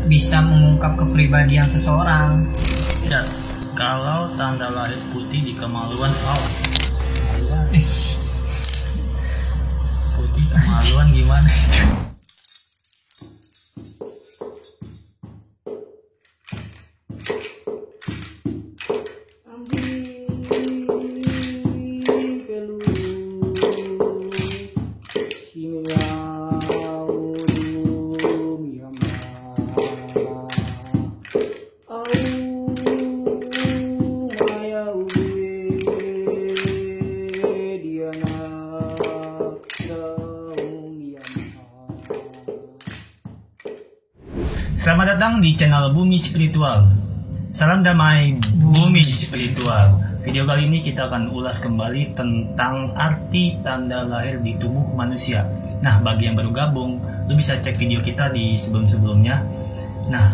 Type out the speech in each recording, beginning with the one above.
bisa mengungkap kepribadian seseorang. Ya, kalau tanda lahir putih di kemaluan, putih kemaluan gimana itu? Selamat datang di channel Bumi Spiritual. Salam damai Bumi Spiritual. Video kali ini kita akan ulas kembali tentang arti tanda lahir di tubuh manusia. Nah, bagi yang baru gabung, lu bisa cek video kita di sebelum-sebelumnya. Nah,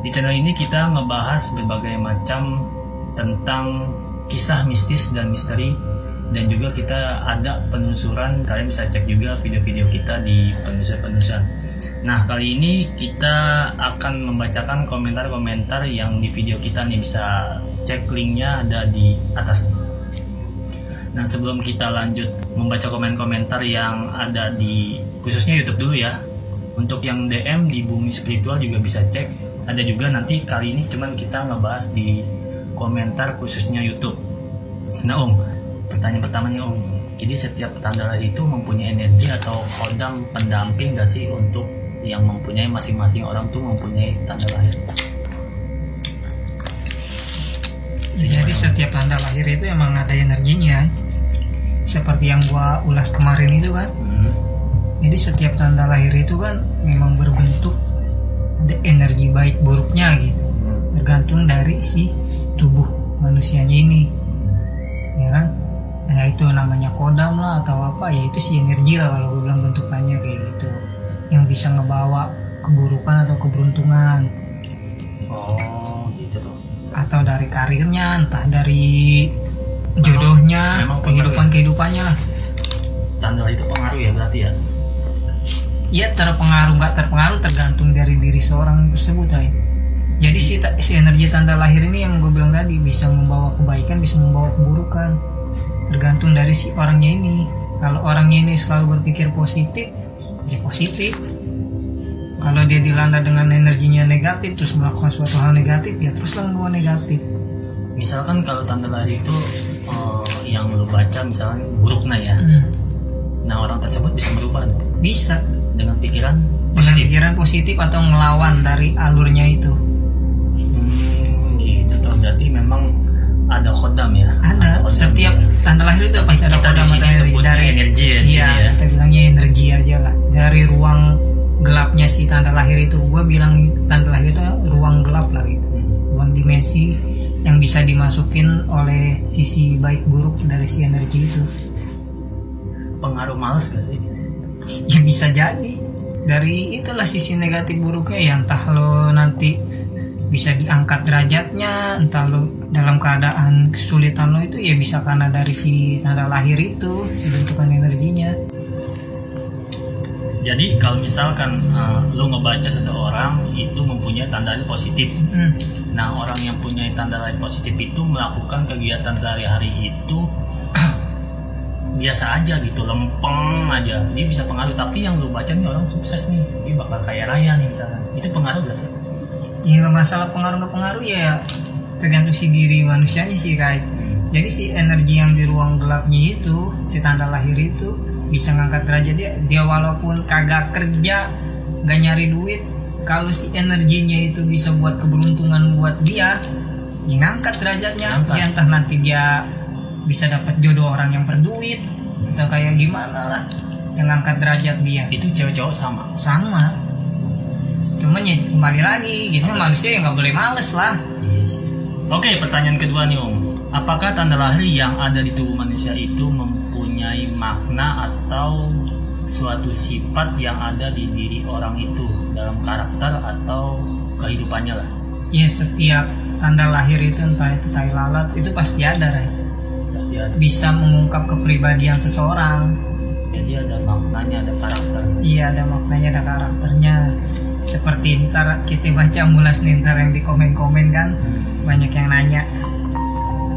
di channel ini kita ngebahas berbagai macam tentang kisah mistis dan misteri, dan juga kita ada penelusuran. Kalian bisa cek juga video-video kita di penelusuran. Nah, kali ini kita akan membacakan komentar-komentar yang di video kita nih, bisa cek linknya ada di atas. Nah, sebelum kita lanjut membaca komen-komentar yang ada di khususnya YouTube dulu ya. Untuk yang DM di Bumi Spiritual juga bisa cek. Ada juga nanti kali ini cuman kita ngebahas di komentar khususnya YouTube. Nah, Om, pertanyaan pertamanya Om. Jadi setiap tanda lahir itu mempunyai energi atau khodam pendamping gak sih untuk yang mempunyai masing-masing orang tuh mempunyai tanda lahir? Jadi setiap tanda lahir itu emang ada energinya. Seperti yang gua ulas kemarin itu kan. Jadi setiap tanda lahir itu kan memang berbentuk ada energi baik buruknya gitu. Tergantung dari si tubuh manusianya ini. Ya kan? Ya itu namanya kodam lah atau apa, ya itu si energi lah kalau gue bilang bentukannya kayak gitu, yang bisa ngebawa keburukan atau keberuntungan. Oh gitu tuh. Atau dari karirnya, entah dari jodohnya, kehidupannya lah. Tanda itu pengaruh ya berarti ya? Iya, terpengaruh nggak terpengaruh tergantung dari diri seorang tersebut ya. Jadi si energi tanda lahir ini yang gue bilang tadi bisa membawa kebaikan, bisa membawa keburukan. Tergantung dari si orangnya ini. Kalau orangnya ini selalu berpikir positif, ya positif. Kalau dia dilanda dengan energinya negatif terus melakukan suatu hal negatif, ya teruslah membawa negatif. Misalkan kalau tanda lahir itu yang lu baca misalkan buruknya ya. Nah, orang tersebut bisa berubah tuh. Bisa dengan pikiran positif. Dengan pikiran positif atau ngelawan dari alurnya itu. Gitu tuh. Berarti memang ada khodam ya. Ada. Setiap tanda lahir itu pasti ada khodam atau energi. Dari energi ya. Iya, kita bilangnya energi aja lah. Dari ruang gelapnya si tanda lahir itu, gue bilang tanda lahir itu ruang gelap lah gitu. Ruang dimensi yang bisa dimasukin oleh sisi baik buruk dari si energi itu. Pengaruh males gak sih? Ya bisa jadi. Dari itulah sisi negatif buruknya ya, entah lo nanti bisa diangkat derajatnya, entah lo dalam keadaan kesulitan lo itu ya bisa karena dari si tanda lahir itu, si bentukan energinya. Jadi kalau misalkan lo ngebaca seseorang itu mempunyai tanda lahir positif. Nah, orang yang punya tanda lahir positif itu melakukan kegiatan sehari-hari itu biasa aja gitu, lempeng aja. Dia bisa pengaruh, tapi yang lo baca nih orang sukses nih, dia bakal kaya raya nih misalnya. Itu pengaruh gak sih? Ya masalah pengaruh nggak pengaruh ya tergantung si diri manusianya sih kayak. Jadi si energi yang di ruang gelapnya itu, si tanda lahir itu bisa ngangkat derajat dia walaupun kagak kerja, gak nyari duit. Kalau si energinya itu bisa buat keberuntungan buat dia, ya ngangkat derajatnya. Ya entah nanti dia bisa dapat jodoh orang yang berduit atau kayak gimana lah, yang ngangkat derajat dia. Itu cewek-cowok sama. Cuman ya kembali lagi gitu, manusia yang nggak boleh males lah. Oke, pertanyaan kedua nih Om. Apakah tanda lahir yang ada di tubuh manusia itu mempunyai makna atau suatu sifat yang ada di diri orang itu dalam karakter atau kehidupannya lah? Ya setiap tanda lahir itu, entah itu tai lalat, itu pasti ada ya. Pasti ada. Bisa mengungkap kepribadian seseorang. Jadi ada maknanya, ada karakter. Iya, ada maknanya, ada karakternya. seperti ntar kita baca mulas nih ntar yang di komen-komen kan banyak yang nanya.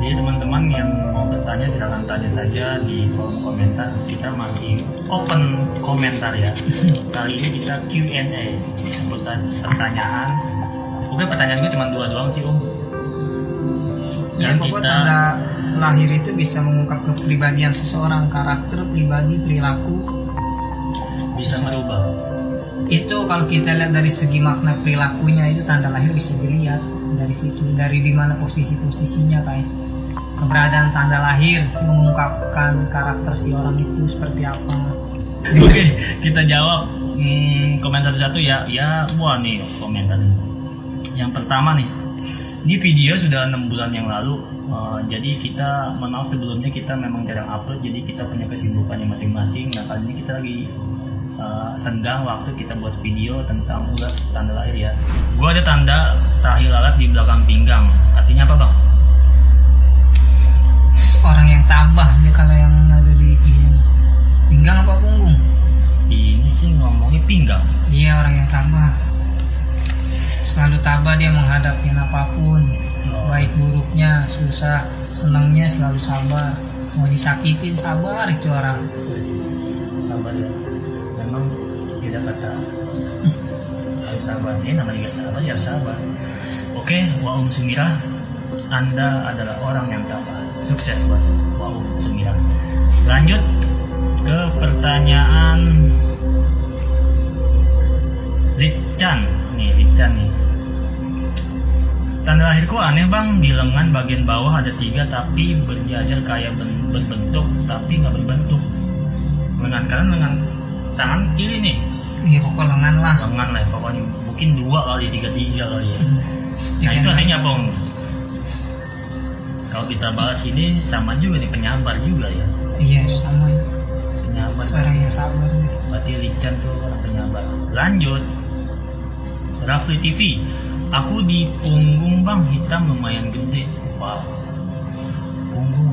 Jadi teman-teman yang mau bertanya silakan tanya saja di kolom komentar. Kita masih open komentar ya. Kali ini kita Q&A seputar pertanyaan. Oke, pertanyaan gue cuma 2 doang sih Om. Ya pokoknya tanda lahir itu bisa mengungkap kepribadian seseorang, karakter, pribadi, perilaku. Bisa merubah. Itu kalau kita lihat dari segi makna perilakunya itu tanda lahir bisa dilihat dari situ, dari dimana posisinya kayak keberadaan tanda lahir mengungkapkan karakter si orang itu seperti apa. Oke, kita jawab komen satu-satu ya. Ya, wah nih komentar. Yang pertama nih, ini video sudah 6 bulan yang lalu. Jadi kita maaf sebelumnya kita memang jarang upload. Jadi kita punya kesibukannya masing-masing. Nah kali ini kita lagi senggang waktu kita buat video tentang ulas tanda lahir ya. Gua ada tanda tahi lalat di belakang pinggang. Artinya apa bang? Orang yang tabah dia kalau yang ada di pinggang apa punggung? Ini sih ngomongnya pinggang. Dia orang yang tabah. Selalu tabah dia menghadapi apapun, baik buruknya, susah, senangnya selalu sabar. Mau disakitin sabar itu orang. Sabar ya. Memang tidak kata harus sabar. Ini namanya juga sabar ya sabar. Oke, Wa Sumirah, Anda adalah orang yang tabah. Sukses buat Wa Sumirah. Lanjut ke pertanyaan Lican nih. Tanda lahirku aneh bang, di lengan bagian bawah ada 3 tapi berjajar kayak berbentuk tapi nggak berbentuk. Lengan kanan, lengan tangan kiri nih. Iya pokoknya lengan lah. Lengan lah pokoknya, mungkin 2 kali 3 kali ya. Nah itu artinya apa Om? Kalau kita bahas ini sama juga nih, penyabar juga ya. Iya sama. Penyabar. Seorang yang sabar nih. Berarti Lican tuh orang penyabar. Lanjut, Rafli TV. Aku di punggung bang hitam lumayan gede. Wow. Punggung.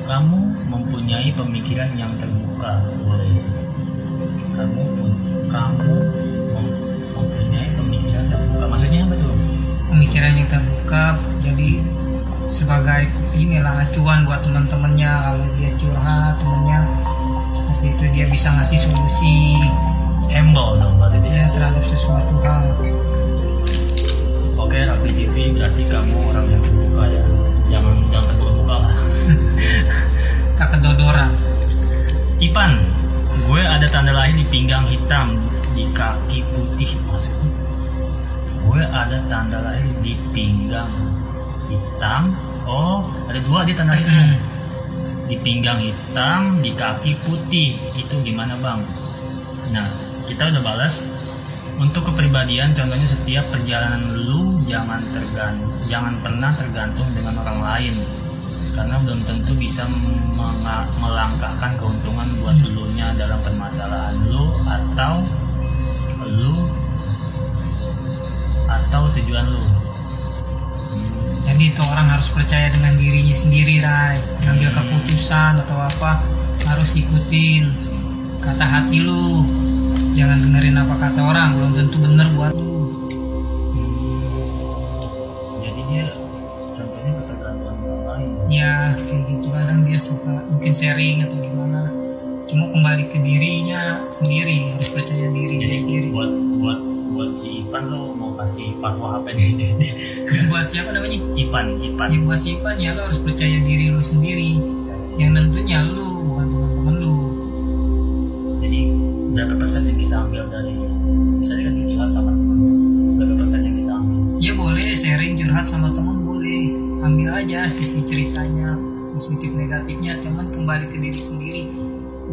Kamu mempunyai pemikiran yang terbuka. Boleh. Kamu mempunyai pemikiran terbuka. Maksudnya apa tuh? Pemikiran yang terbuka. Jadi sebagai inilah acuan buat teman-temannya kalau dia curhat temannya seperti itu dia bisa ngasih solusi. Humble dong berarti ya terhadap sesuatu hal. Oke, Raffi TV berarti kamu orang yang terbuka ya. Jangan terbuka lah. Tak kedodoran. Ipan, gue ada tanda lahir di pinggang hitam, di kaki putih. Maksudnya gue ada tanda lahir di pinggang hitam. Oh, ada 2 di tanda lahirnya. Di pinggang hitam, di kaki putih. Itu gimana bang? Nah, kita udah balas. Untuk kepribadian, contohnya setiap perjalanan lu jangan pernah tergantung dengan orang lain, karena belum tentu bisa melangkahkan keuntungan buat elunya dalam permasalahan lu atau tujuan lu. Jadi itu orang harus percaya dengan dirinya sendiri, Rai. Ngambil keputusan atau apa harus ikutin kata hati lu. Jangan dengerin apa kata orang, belum tentu bener buat lu. Jadi dia contohnya ketergantungan orang lain. Ya kayak gitu, kadang dia suka mungkin sharing atau gimana. Cuma kembali ke dirinya sendiri, harus percaya diri. Jadi dia sendiri. Buat si Ipan lo mau kasih fatwa apa nih? Buat siapa namanya? Ipan. Ya buat si Ipan ya lo harus percaya diri lu sendiri. Yang tentunya lu bukan teman-teman lu. Jadi berapa persen yang kita ambil dari misalnya kan curhat sama teman, berapa persen yang kita ambil? Ya boleh sharing curhat sama teman, boleh ambil aja sisi ceritanya, positif negatifnya, cuman kembali ke diri sendiri.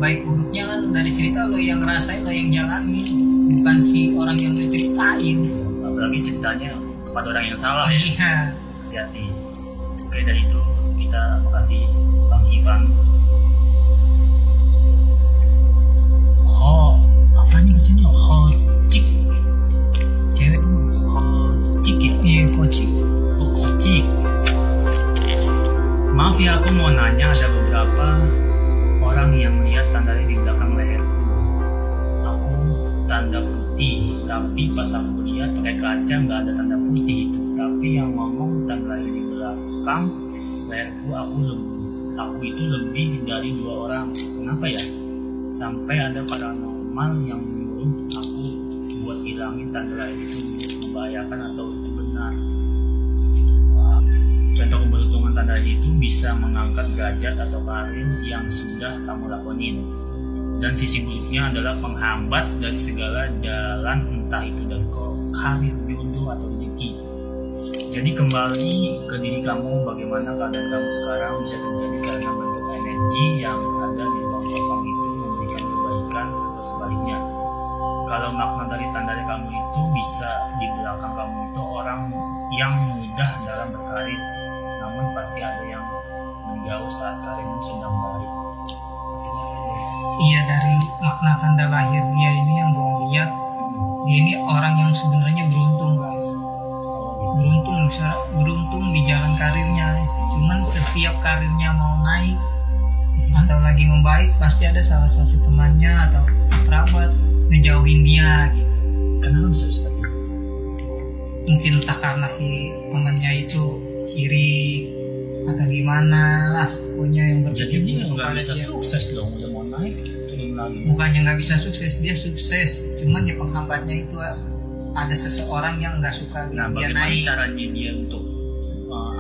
Baik buruknya kan dari cerita lo yang ngerasain, lo yang jalanin, bukan si orang yang lo ceritain. Apalagi ceritanya kepada orang yang salah. Iya. Hati-hati. Oke, dari itu kita kasih Bang Ivan. Apa nih bacanya? Cik. Cewek cik ya? Iya, kocik. Kocik. Maaf ya, aku mau nanya, ada beberapa orang yang lihat tanda di belakang leherku. Aku tanda putih, tapi pas aku lihat pakai kaca nggak ada tanda putih itu. Tapi yang ngomong tanda lahir di belakang leherku aku itu lebih dari 2 orang. Kenapa ya? Sampai ada paranormal yang menyuruh aku buat hilangin tanda lahir itu membahayakan atau itu benar. Wah. Contoh keberuntungan tanda lahir itu bisa mengangkat derajat atau karir yang sudah kamu lakonin. Dan sisi buruknya adalah penghambat dari segala jalan, entah itu dari karir, jodoh, atau rezeki. Jadi kembali ke diri kamu, bagaimana keadaan kamu sekarang bisa terjadi karena bentuk energi yang ada di ruang kosong itu memberikan kebaikan atau sebaliknya. Kalau makna dari tanda kamu itu bisa di belakang kamu itu orang yang mudah dalam berkarir, namun pasti ada yang menjauh saat karirmu sedang baik. Iya, dari makna tanda lahir dia ini yang gue lihat, dia ini orang yang sebenarnya beruntung kan. Beruntung di jalan karirnya. Cuman setiap karirnya mau naik atau lagi membaik, pasti ada salah satu temannya atau kerabat ngejauhin dia gitu. Kenapa bisa seperti itu? Mungkin entah karena si temannya itu sirik atau gimana lah, pokoknya yang jadi dia nggak bisa sukses dong, udah mau naik turun lagi. Bukannya nggak bisa sukses, dia sukses, cuman ya penghambatnya itu ada seseorang yang nggak suka dia bagaimana naik. Caranya dia untuk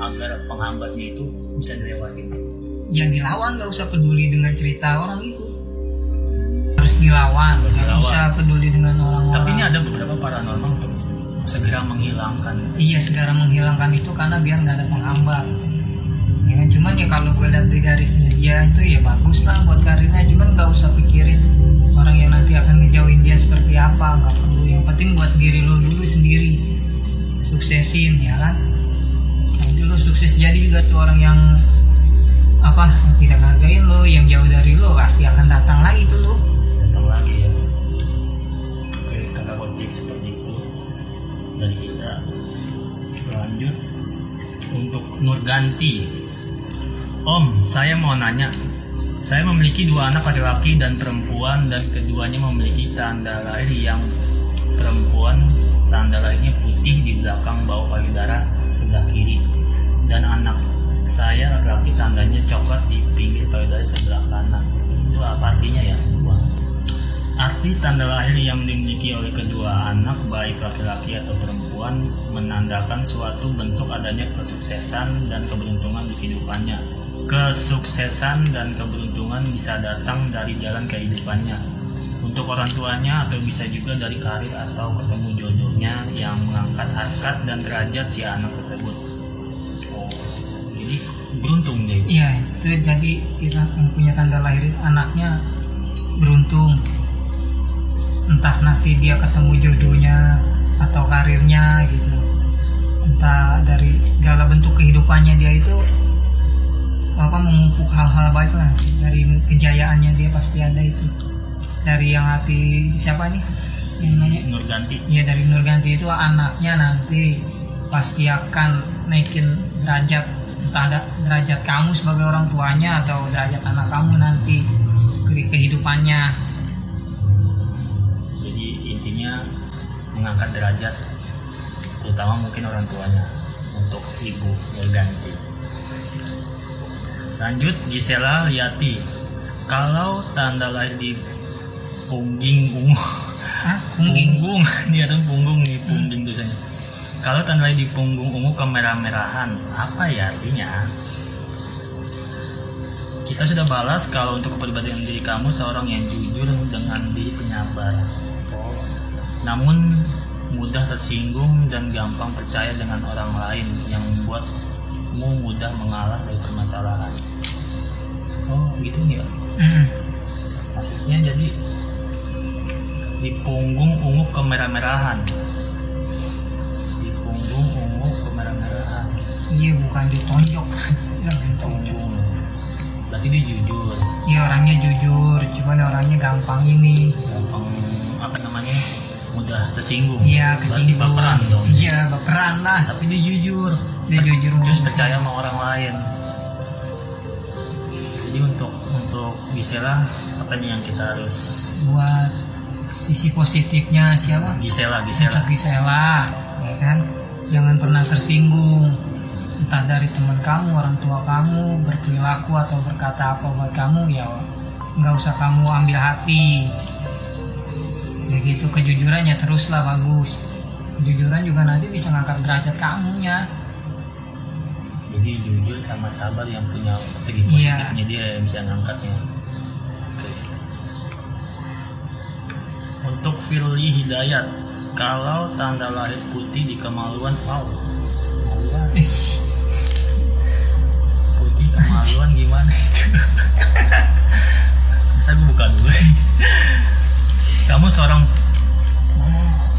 agar penghambatnya itu bisa dilewatin? Yang dilawan, nggak usah peduli dengan cerita orang itu, harus dilawan, nggak usah peduli dengan orang-orang. Tapi ini ada beberapa paranormal untuk segera menghilangkan. Iya, segera menghilangkan itu karena biar nggak ada penghambat. Ya, cuman ya kalau gue lihat di garisnya dia itu ya bagus lah buat karirnya, cuman nggak usah pikirin orang yang nanti akan ngejauhin dia seperti apa, nggak perlu. Yang penting buat diri lo dulu sendiri, suksesin ya kan. Nanti lo sukses jadi juga tuh orang yang yang tidak ngargain lo, yang jauh dari lo pasti akan datang lagi tuh lo. Datang lagi ya. Oke, kakak Ojek seperti itu dari kita. Lanjut untuk Nurganti. Om, saya mau nanya. Saya memiliki 2 anak laki-laki dan perempuan, dan keduanya memiliki tanda lahir yang perempuan tanda lahirnya putih di belakang bawah payudara sebelah kiri, dan anak saya laki-laki tandanya coklat di pinggir payudara sebelah kanan. Itu apa artinya ya? Wah. Arti tanda lahir yang dimiliki oleh kedua anak, baik laki-laki atau perempuan, menandakan suatu bentuk adanya kesuksesan dan keberuntungan di kehidupannya. Kesuksesan dan keberuntungan bisa datang dari jalan kehidupannya, untuk orang tuanya, atau bisa juga dari karir atau ketemu jodohnya yang mengangkat harkat dan derajat si anak tersebut. Oh, jadi beruntung deh. Iya, itu jadi si yang punya tanda lahir anaknya beruntung. Entah nanti dia ketemu jodohnya atau karirnya gitu, entah dari segala bentuk kehidupannya dia itu memupuk hal-hal baik lah. Dari kejayaannya dia pasti ada itu. Dari yang hati siapa nih yang nanya? Nurganti. Iya, dari Nurganti itu anaknya nanti pasti akan naikin derajat, entah ada derajat kamu sebagai orang tuanya atau derajat anak kamu nanti kehidupannya. Jadi intinya mengangkat derajat, terutama mungkin orang tuanya, untuk ibu Nurganti. Lanjut Gisela Liati. Kalau tanda lahir di pungging ungu, punggung dia tuh punggung nih, pungging tulisannya. Kalau tanda lahir di punggung ungu kemerah-merahan, apa ya artinya? Kita sudah balas kalau untuk kepribadian diri kamu seorang yang jujur dengan diri penyabar. Namun mudah tersinggung dan gampang percaya dengan orang lain yang membuatmu mudah mengalah dari permasalahan. Oh gitu ya? Maksudnya jadi di punggung ungu kemerah-merahan. Di punggung ungu kemerah-merahan. Iya, bukan ditonjok. Punggung. Berarti dia jujur. Iya, orangnya jujur, cuman orangnya gampang apa namanya, mudah tersinggung. Iya, kesinggung. Berarti baperan dong. Iya, baperan lah. Tapi dia jujur. Terus percaya sama orang lain. Jadi untuk Gisela, apa nih yang kita harus buat sisi positifnya siapa? Gisela. Untuk Gisela, ya kan? Jangan pernah tersinggung, entah dari teman kamu, orang tua kamu berperilaku atau berkata apa buat kamu, ya nggak usah kamu ambil hati. Ya gitu, kejujurannya teruslah bagus. Kejujuran juga nanti bisa ngangkat derajat kamunya. Jadi jujur sama sabar yang punya segi positifnya, dia yang bisa ngangkatnya. Untuk Firly Hidayat, kalau tanda lahir putih di kemaluan, putih kemaluan gimana itu? Saya buka dulu. Kamu seorang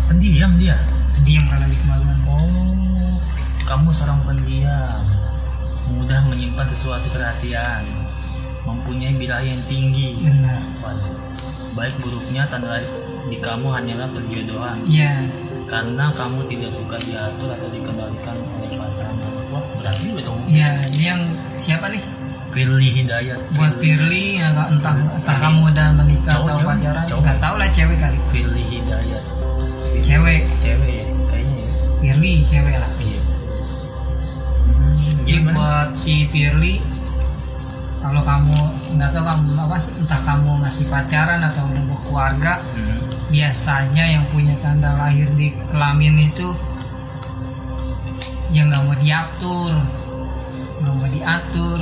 pendiam dia. Pendiam kalau di kemaluan. Oh, kamu seorang pendiam, mudah menyimpan sesuatu kerahasiaan, mempunyai birahi yang tinggi. Benar. Waduh. Baik buruknya tanda lahir di kamu hanyalah perjodohan. Iya. Karena kamu tidak suka diatur atau dikendalikan oleh pasangan. Wah, berarti dong. Iya, dia yang siapa nih? Firly Hidayat. Buat Firly, ya, entah kamu udah menikah atau pacaran, nggak tahu lah, cewek kali. Firly Hidayat. Cewek ya, kayaknya ya. Firly cewek lah. Iya. Jadi buat si Firly, kalau kamu nggak tahu kamu apa sih, entah kamu masih pacaran atau udah berkeluarga, biasanya yang punya tanda lahir di kelamin itu yang nggak mau diatur,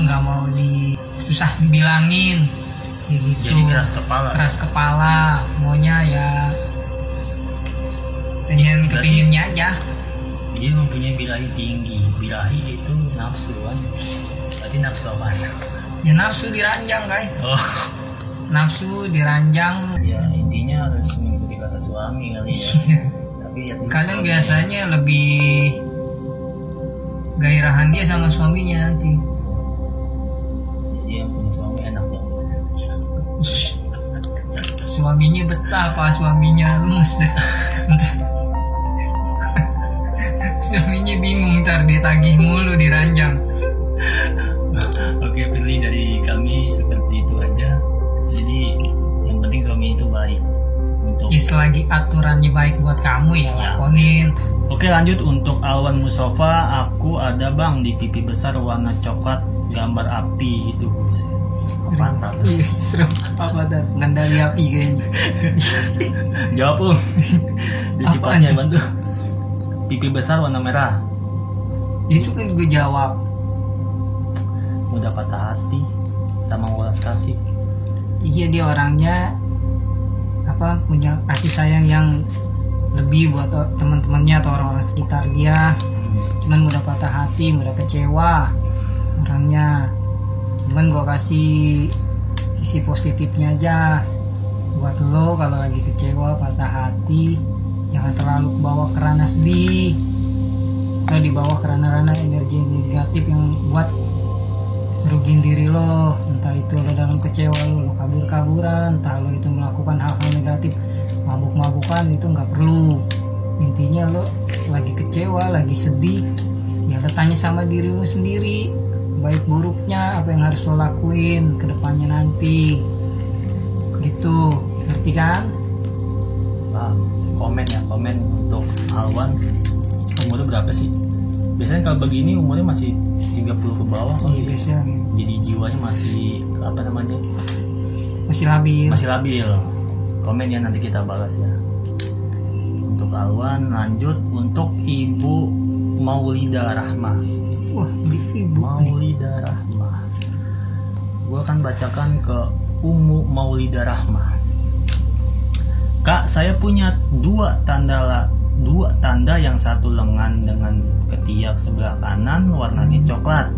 nggak mau susah dibilangin, kayak gitu. Jadi keras kepala. Maunya ya kepinginnya aja. Dia mempunyai birahi tinggi. Birahi itu nafsu kan? Berarti nafsu apa? Ya nafsu diranjang, guys. Oh. Nafsu diranjang. Ya intinya harus mengikuti kata suami kali ya. Tapi ya, kadang biasanya lebih gairahan dia sama suaminya nanti. Jadi yang punya suami enak ya. Suaminya betapa, suaminya lemes deh. Suaminya bingung, ntar ditagih mulu, diranjang. Oke, Firly, dari kami seperti itu aja. Jadi yang penting suami itu baik untuk selagi aturannya baik buat kamu ya lakonin. Oke, lanjut untuk Alwan Mustafa. Aku ada bang di pipi besar warna coklat gambar api gitu. Mantap. Serem apa dah? Ngendali api kayaknya. Jawab Disifatnya bantu. Pipi besar warna merah. Itu kan gue jawab. Mudah patah hati sama welas kasih. Iya, dia orangnya punya kasih sayang yang lebih buat teman-temannya atau orang-orang sekitar dia. Cuman mudah patah hati, mudah kecewa orangnya. Cuman gue kasih sisi positifnya aja buat lo. Kalau lagi kecewa, patah hati, jangan terlalu bawa ke ranah sedih atau dibawa ke ranah-ranah energi negatif yang buat merugiin diri lo. Entah itu lo dalam kecewa lo kabur-kaburan, entah lo itu melakukan hal-hal negatif, mabuk-mabukan, itu nggak perlu. Intinya lo lagi kecewa, lagi sedih, ya lo tanya sama diri lo sendiri, baik buruknya apa yang harus lo lakuin ke depannya nanti. Gitu, ngerti kan? Komen untuk Alwan. Umurnya berapa sih? Biasanya kalau begini umurnya masih 30 ke bawah. Iya, biasanya. Jadi jiwanya masih masih labil. Komen ya, nanti kita balas ya. Untuk Alwan, lanjut untuk Ibu Maulida Rahma. Wah, Ibu Maulida Rahma. Gua akan bacakan ke Ummu Maulida Rahma. Kak, saya punya dua tanda, yang satu lengan dengan ketiak sebelah kanan warnanya coklat,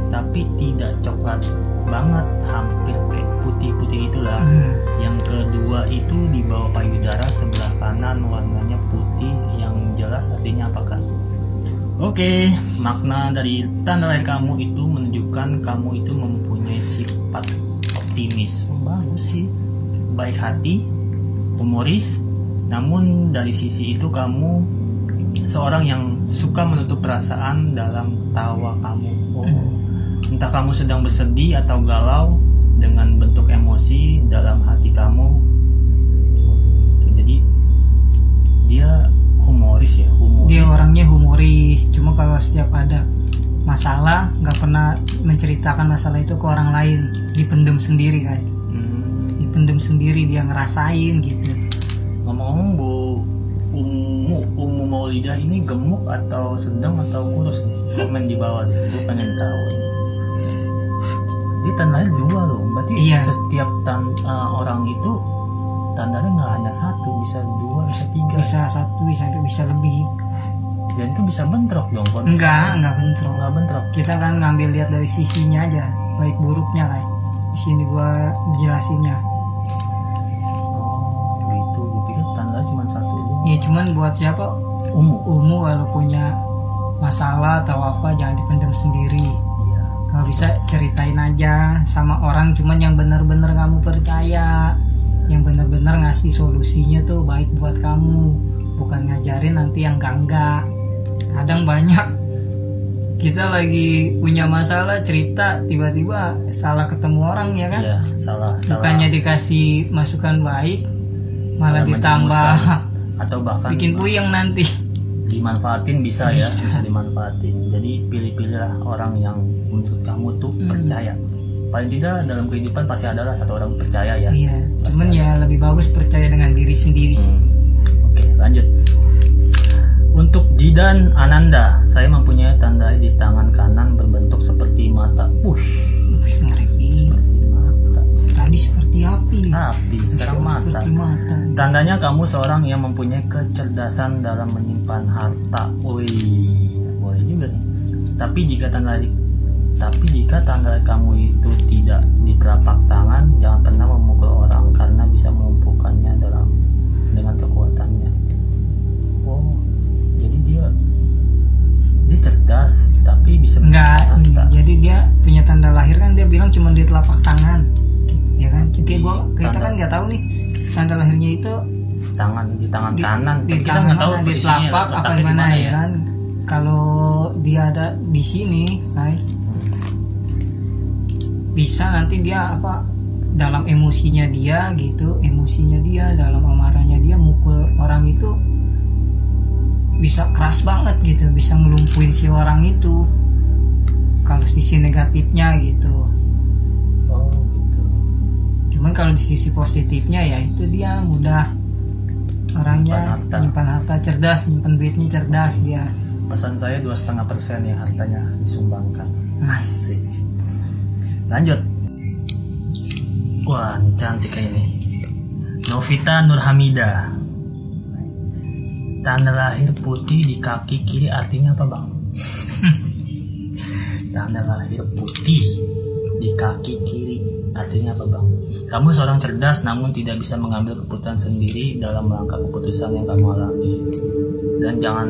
tapi tidak coklat banget, hampir kayak putih-putih itulah. Yang kedua itu di bawah payudara sebelah kanan warnanya putih. Yang jelas artinya apakah? Oke, makna dari tanda lahir kamu itu menunjukkan kamu itu mempunyai sifat optimis. Bagus sih, baik hati, humoris. Namun dari sisi itu kamu seorang yang suka menutup perasaan dalam tawa kamu. Entah kamu sedang bersedih atau galau, dengan bentuk emosi dalam hati kamu. dia humoris ya, humoris. Dia orangnya humoris, cuma kalau setiap ada masalah nggak pernah menceritakan masalah itu ke orang lain, dipendem sendiri kayak. Dipendem sendiri, dia ngerasain gitu. Ngomong-ngomong Bu Umu Maulidah ini gemuk atau sedang atau kurus nih? Komen di bawah deh, gue pengen tahu. Dia tanda lahir 2 loh, berarti Iya. setiap orang itu tandanya nggak hanya 1, bisa 2, bisa 3. Bisa 1, bisa lebih. Dan itu bisa bentrok dong kalau misalnya. Enggak bentrok. Nggak bentrok. Kita kan ngambil lihat dari sisinya aja, baik buruknya kan. Di sini gua jelasinnya. Oh gitu, gue pikir tanda cuma 1 doang. Ya cuman buat siapa Umu kalau punya masalah atau apa jangan dipendam sendiri. Iya. Kalau bisa ceritain aja sama orang, cuman yang benar-benar kamu percaya, yang benar-benar ngasih solusinya tuh baik buat kamu, bukan ngajarin nanti yang enggak. Kadang banyak kita lagi punya masalah cerita, tiba-tiba salah ketemu orang ya kan. Iya, salah. Bukannya dikasih masukan baik, malah Malah ditambah menjerumuskan. Atau bahkan bikin puyeng nanti. dimanfaatin bisa dimanfaatin. Jadi pilih-pilihlah orang yang menurut kamu tuh percaya. Paling tidak dalam kehidupan pasti adalah satu orang percaya ya. Iya, Pasti cuman ada. ya lebih bagus percaya dengan diri sendiri sih. Oke, lanjut. Untuk Jidan Ananda, saya mempunyai tanda di tangan kanan berbentuk seperti mata. Ngeri. Seperti mata. Tadi seperti api. Api, sekarang mata. Seperti mata. Tandanya kamu seorang yang mempunyai kecerdasan dalam menyimpan harta. Wih, boleh juga nih. Tapi jika tanda kamu itu tidak di telapak tangan, jangan pernah memukul orang karena bisa melumpuhkannya dengan kekuatannya. Oh, jadi dia cerdas tapi bisa Enggak, menyimpan harta. jadi dia punya tanda lahir kan dia bilang cuma di telapak tangan. Ya kan? Jadi kita kan nggak tahu nih tanda lahirnya itu di tangan kanan. di Tapi kita tangan nggak tahu mana, di posisinya telapak apa letaknya di gimana mana ya kan. Kalau dia ada di sini, bisa nanti dia dalam emosinya dia dalam amarahnya dia mukul orang itu bisa keras banget gitu, bisa ngelumpuhin si orang itu kalau sisi negatifnya gitu. Oh gitu. Cuman kalau di sisi positifnya ya itu dia mudah orangnya nyimpan harta cerdas, nyimpan duitnya cerdas dia. Pesan saya 2,5% ya hartanya disumbangkan. Asik. Lanjut. Wah, ini cantik kayak ini. Novita Nurhamida. Tanda lahir putih di kaki kiri artinya apa, Bang? Tanda lahir putih di kaki kiri artinya apa, Bang? Kamu seorang cerdas namun tidak bisa mengambil keputusan sendiri dalam melangkah keputusan yang kamu alami. Dan jangan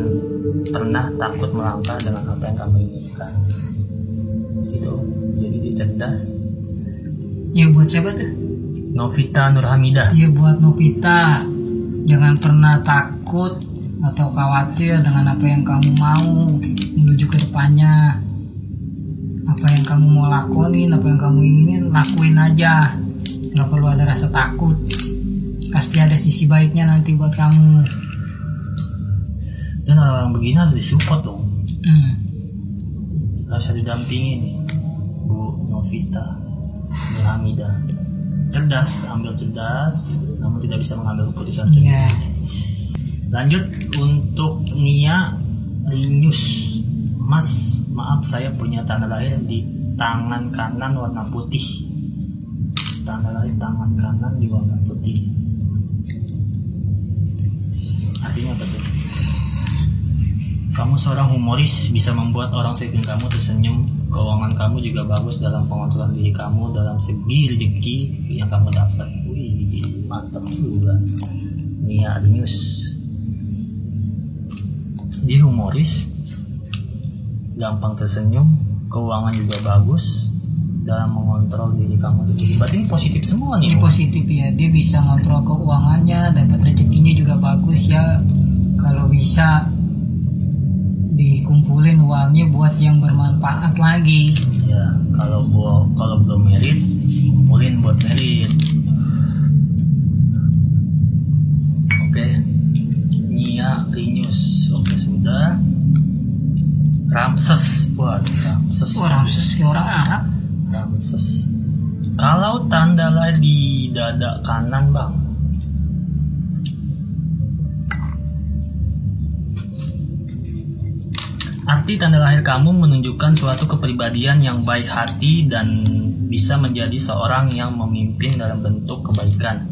pernah takut melangkah dengan apa yang kamu inginkan. Gitu. Jadi dia cerdas. Ya buat siapa tuh? Novita Nurhamidah. Ya buat Novita. Jangan pernah takut atau khawatir dengan apa yang kamu mau menuju ke depannya. Apa yang kamu mau lakonin, apa yang kamu inginin, lakuin aja. Gak perlu ada rasa takut. Pasti ada sisi baiknya nanti buat kamu. Dan orang begini harus disupport dong. Harus didampingi nih Bu Novita Nurhamidah. Cerdas, namun tidak bisa mengambil keputusan sendiri. Iya. Lanjut untuk Nia Rinius. Mas, maaf saya punya tanda lahir di tangan kanan warna putih. Tanda lahir tangan kanan di warna putih. Artinya apa tuh? Kamu seorang humoris, bisa membuat orang sekeliling kamu tersenyum. Keuangan kamu juga bagus dalam pengontrolan diri kamu dalam segi rezeki yang kamu dapat. Wih, mantap juga. Nia Rinius. Dia humoris, gampang tersenyum, keuangan juga bagus dalam mengontrol diri kamu itu. Berarti ini positif semua nih. Ini positif ya, dia bisa ngontrol keuangannya, dapat rezekinya juga bagus ya. Kalau bisa dikumpulin uangnya buat yang bermanfaat lagi. Ya, kalau belum merit, kumpulin buat merit. Oke. Nia Rinius. Oke, sudah. Ramses. Waduh, Ramses. Ramses kayak orang Arab. Ramses. Kalau tanda lahir di dada kanan, Bang. Arti tanda lahir kamu menunjukkan suatu kepribadian yang baik hati dan bisa menjadi seorang yang memimpin dalam bentuk kebaikan,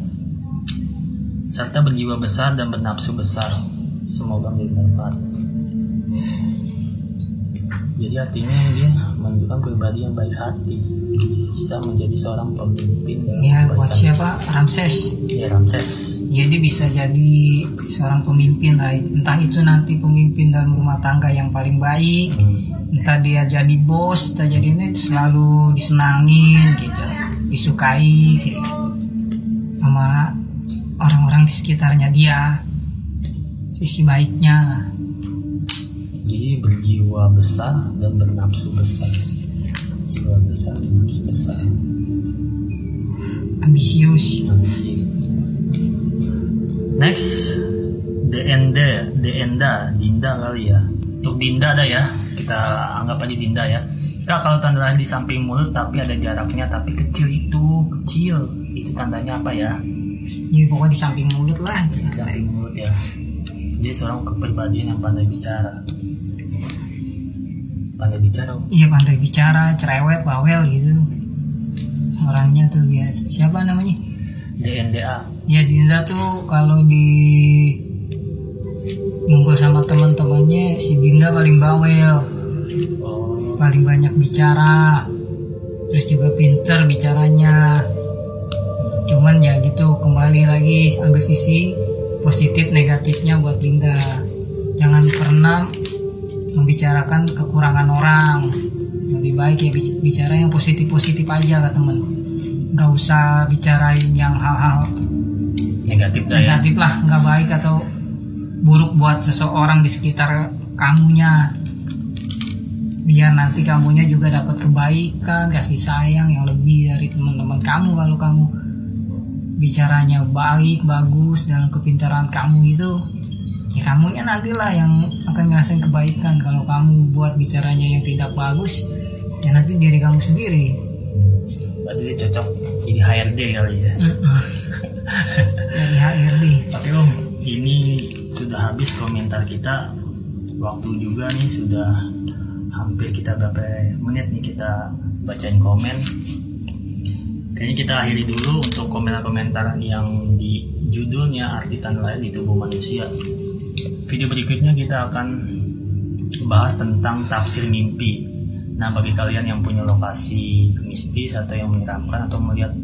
serta berjiwa besar dan bernafsu besar. Semoga menjadi manfaat. Jadi artinya dia menunjukkan pribadi yang baik hati, bisa menjadi seorang pemimpin dalam Ya, kebaikan. buat siapa? Ramses. Ya, Ramses. Jadi bisa jadi seorang pemimpin lah. Entah itu nanti pemimpin dalam rumah tangga yang paling baik, entah dia jadi bos, entah jadi ini selalu disenangin gitu, disukai gitu, sama orang-orang di sekitarnya dia. Sisi baiknya lah. Jadi berjiwa besar dan bernafsu besar. Jiwa besar, nafsu besar. Ambisius. Ambisi. Next, Dinda kali ya. Untuk Dinda ada ya, kita anggap aja Dinda ya. Kak, kalau tanda lahir di samping mulut tapi ada jaraknya tapi kecil, itu tandanya apa ya? Ya pokoknya di samping mulut lah. Di samping mulut ya. Dia seorang kepribadian yang pandai bicara. Iya, pandai bicara, cerewet, bawel gitu. Orangnya tuh ya, siapa namanya? DNDA. Ya, Dinda tuh kalau di ngumpul sama teman-temannya, si Dinda paling bawel, paling banyak bicara, terus juga pinter bicaranya. Cuman ya gitu, kembali lagi ambil sisi positif negatifnya buat Dinda. Jangan pernah membicarakan kekurangan orang. Lebih baik ya bicara yang positif aja kak temen. Gak usah bicarain yang hal-hal negatif lah, gak baik atau buruk buat seseorang di sekitar kamunya. Biar nanti kamunya juga dapat kebaikan, kasih sayang yang lebih dari teman-teman kamu. Kalau kamu bicaranya baik, bagus, dalam kepintaran kamu itu, ya kamu ya nantilah yang akan ngerasain kebaikan. Kalau kamu buat bicaranya yang tidak bagus, ya nanti diri kamu sendiri. Berarti dia cocok jadi HRD kali ya. Dari HRD. Oke Om, ini sudah habis komentar kita. Waktu juga nih sudah hampir kita berapa menit nih kita bacain komen. Kayaknya kita akhiri dulu untuk komentar-komentar yang di judulnya arti tanda lahir di tubuh manusia. Video berikutnya kita akan bahas tentang tafsir mimpi. Nah, bagi kalian yang punya lokasi mistis atau yang menyeramkan atau melihat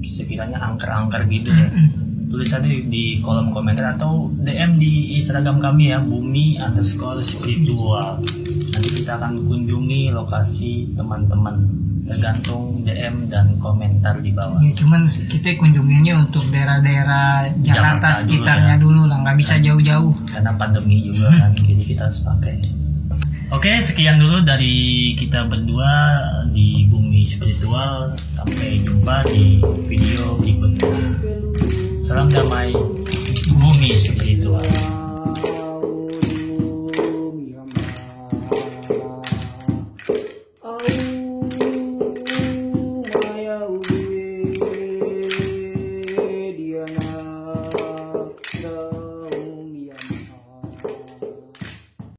sekiranya angker-angker gitu ya, tulis aja di kolom komentar atau DM di Instagram kami ya, bumi_spiritual. Nanti kita akan kunjungi lokasi teman-teman, tergantung DM dan komentar di bawah. Ya, cuman kita kunjunginnya untuk daerah-daerah Jakarta sekitarnya dulu lah, nggak bisa jauh-jauh. Karena pandemi juga kan, jadi kita harus pakai. Oke, sekian dulu dari kita berdua di Bumi Spiritual. Sampai jumpa di video berikutnya. Salam damai, Bumi Spiritual.